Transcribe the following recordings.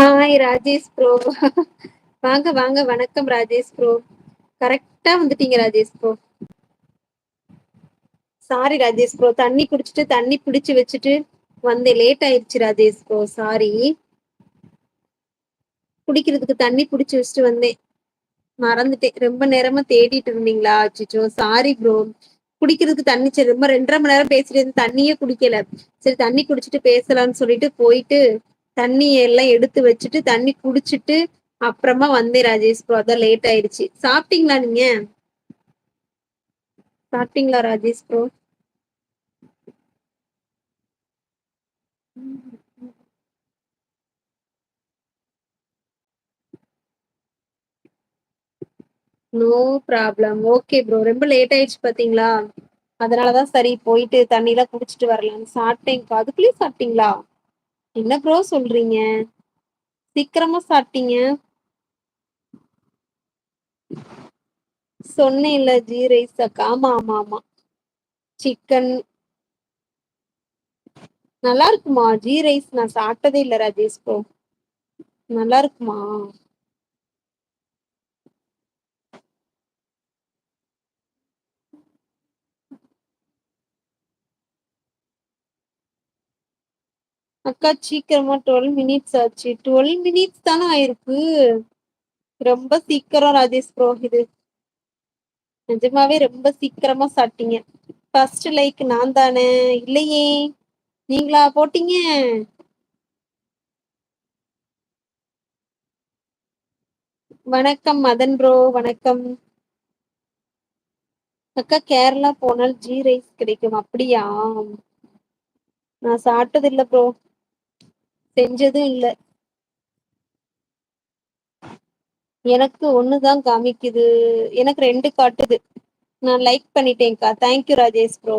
Hi Rajesh bro. வாங்க வாங்க, வணக்கம் ராஜேஷ் ப்ரோ. கரெக்டா வந்துட்டீங்க Rajesh bro. Sorry Rajesh bro, தண்ணி குடிச்சிட்டு தண்ணி பிடிச்சு வச்சுட்டு வந்தேன். லேட் ஆயிடுச்சு ராஜேஷ் ப்ரோ, சாரி. குடிக்கிறதுக்கு தண்ணி புடிச்சு வச்சுட்டு வந்தேன். மறந்துட்டேன். ரொம்ப நேரமா தேடிட்டு இருந்தீங்களா? அச்சச்சோ, சாரி ப்ரோ. குடிக்கிறதுக்கு தண்ணி, சரி ரொம்ப 2:30 மணி நேரம் பேசிட்டு இருந்து தண்ணியே குடிக்கல. சரி தண்ணி குடிச்சிட்டு பேசலாம்னு சொல்லிட்டு போயிட்டு தண்ணி எல்லாம் எடுத்து வச்சுட்டு தண்ணி குடிச்சிட்டு அப்புறமா வந்தேன் ராஜேஷ் ப்ரோ. அதான் லேட் ஆயிடுச்சு. சாப்பிட்டீங்களா நீங்க? சாப்பிட்டீங்களா Rajesh bro? No problem. Okay bro. ரொம்ப லேட் ஆயிடுச்சு பாத்தீங்களா? அதனாலதான் சரி போயிட்டு தண்ணி எல்லாம் குடிச்சிட்டு வரலாம்னு சாப்பிட்டேன்க்கா. அதுக்குள்ளயும் சாப்பிட்டீங்களா? என்ன ப்ரோ சொல்றீங்க? சீக்கிரமா சாப்பிட்டீங்க. சொன்னேன்ல ஜீ ரைஸ் அக்கா. ஆமா ஆமா ஆமா. சிக்கன் நல்லா இருக்குமா? ஜீ ரைஸ் நான் சாப்பிட்டதே இல்ல ராஜேஷ் ப்ரோ. நல்லா இருக்குமா? அக்கா சீக்கிரமா 12 மினிட்ஸ் ஆச்சு. 12 மினிட்ஸ் தானே ஆயிருக்கு. ரொம்ப சீக்கிரம் ராஜேஷ் ப்ரோ இது. நிஜமாவே ரொம்ப சீக்கிரமா சாப்பிட்டீங்க. ஃபர்ஸ்ட் லைக் நான் தானே? இல்லையே, நீங்களா போட்டீங்க? வணக்கம் மதன் ப்ரோ, வணக்கம். அக்கா கேரளா போனால் ஜீ ரைஸ் கிடைக்கும் அப்படியா? நான் சாப்பிட்டது இல்ல ப்ரோ. செஞ்சதும் இல்ல. எனக்கு ஒண்ணுதான் காமிக்குது. எனக்கு 2 காட்டுது. நான் லைக் பண்ணிட்டேன்க்கா. Thank you Rajesh bro.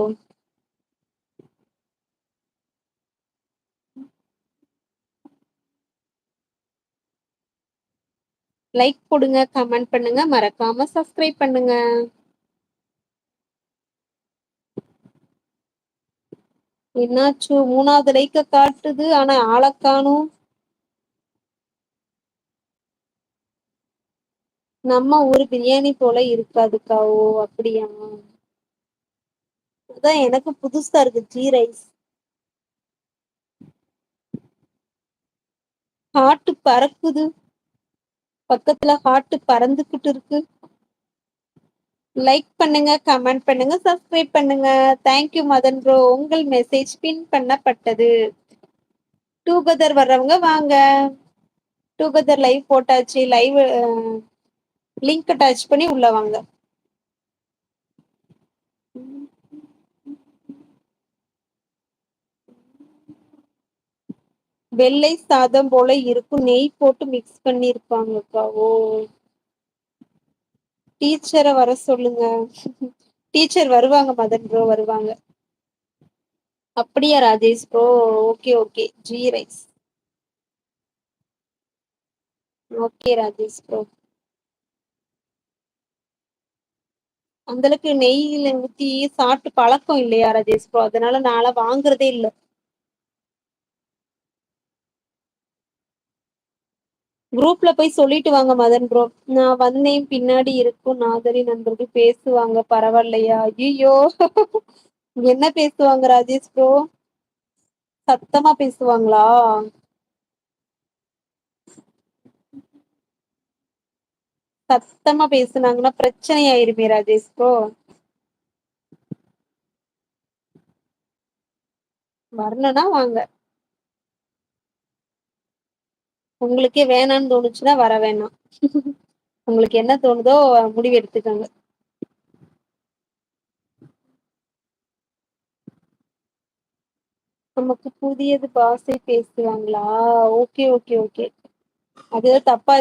லைக் போடுங்க, கமெண்ட் பண்ணுங்க, மறக்காம சப்ஸ்கிரைப் பண்ணுங்க. என்னாச்சு? 3வது லைக்க காட்டுது, ஆனா ஆளை காணோம். நம்ம ஊரு பிரியாணி போல இருக்காதுக்கா. ஓ அப்படியா? அதான் எனக்கு புதுசா இருக்கு ஜீ ரைஸ். ஹார்ட் பறக்குது. பக்கத்துல ஹார்ட் பறந்துகிட்டு இருக்கு. லைக் பண்ணுங்க, கமெண்ட் பண்ணுங்க, சப்ஸ்கிரைப் பண்ணுங்க. Thank you Madan bro. உங்கள் மெசேஜ் பின் பண்ணப்பட்டது. டூகெதர் வர்றவங்க வாங்க. டூகெதர் லைவ் போட்டாச்சு. லைவ் லிங்க் டச் பண்ணி உள்ள வாங்க. வெள்ளை சாதம் போல இருக்கும். நெய் போட்டு மிக்ஸ் பண்ணிருப்பாங்கக்கா. ஓ, டீச்சரை வர சொல்லுங்க. டீச்சர் வருவாங்க மதன் ப்ரோ, வருவாங்க. அப்படியா Rajesh bro? Okay okay. Ghee rice. Okay Rajesh bro. அந்தளவுக்கு நெய்யில ஊத்தி சாப்பிட்டு பழக்கம் இல்லையா ராஜேஷ் ப்ரோ, அதனால நான்லாம் வாங்குறதே இல்ல. குரூப்ல போய் சொல்லிட்டு வாங்க மதன் ப்ரோ. நான் வந்தேன், பின்னாடி இருக்கும் நாதரி நண்பர்கள் பேசுவாங்க பரவாயில்லையா? ஐயோ, என்ன பேசுவாங்க ராஜேஷ் ப்ரோ? சத்தமா பேசுவாங்களா? சத்தமா பேசுனாங்கன்னா பிரச்சனை ஆயிருமே ராஜேஷ் ப்ரோ. வரணும்னா வாங்க. உங்களுக்கே வேணான்னு தோணுச்சுன்னா வர வேணாம். உங்களுக்கு என்ன தோணுதோ முடிவு எடுத்துக்கோங்க. நமக்கு புதியது பாசை பேசுவாங்களா? Okay okay okay. அது தப்பா